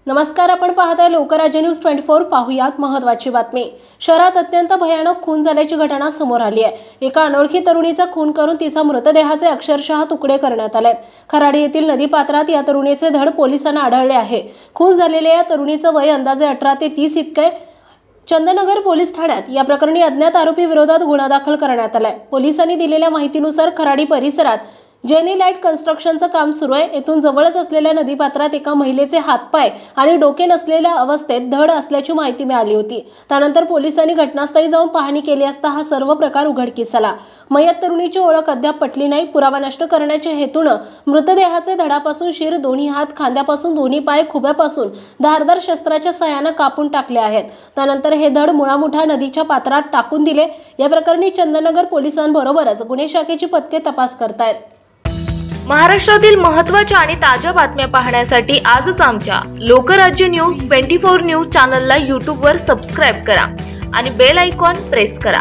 नमस्कार, आपण पाहताय लोकराज्य न्यूज 24। पाहुयात महत्त्वाची बातमी। शहरात अत्यंत भयानक खून झाल्याची घटना समोर आली आहे। एका अनोळखी तरुणीचा खून करून तिचा मृतदेहाचे अक्षरशः तुकडे करण्यात आले। खराडी येथील नदीपात्रात या तरुणीचे धड पोलिसांना आढळले आहे। खून झालेल्या या तरुणीचे वय अंदाजे 18 ते 30 इतके। चंदननगर पोलीस ठाण्यात या प्रकरणी अज्ञात आरोपी विरोधात गुन्हा दाखल करण्यात आलाय। पोलिसांनी दिलेल्या माहितीनुसार खराडी परिसरात जेनी लाईट कन्स्ट्रक्शनचं काम सुरू आहे। येथून जवळच असलेल्या नदीपात्रात एका महिलेचे हातपाय आणि डोके नसलेल्या अवस्थेत धड असल्याची माहिती मिळाली होती। त्यानंतर पोलिसांनी घटनास्थळी जाऊन पाहणी केली असता हा सर्व प्रकार उघडकीस आला। मयत तरुणीची ओळख अद्याप पटली नाही। पुरावा नष्ट करण्याच्या हेतूने मृतदेहाचे धडापासून शिर, दोन्ही हात, खांद्यापासून दोन्ही पाय, खुब्यापासून धारदार शस्त्राच्या सहाय्याने कापून टाकले आहेत। त्यानंतर हे धड मुळामुठा नदीच्या पात्रात टाकून दिले। या प्रकरणी चंदननगर पोलिसांबरोबरच गुन्हे शाखेची पथके तपास करतायत। महाराष्ट्रातील महत्त्वाच्या आणि ताज्या बातम्या पाहण्यासाठी आजच आमच्या लोकराज्य न्यूज 24 न्यूज चॅनलला YouTube वर सबस्क्राइब करा आणि बेल आयकॉन प्रेस करा।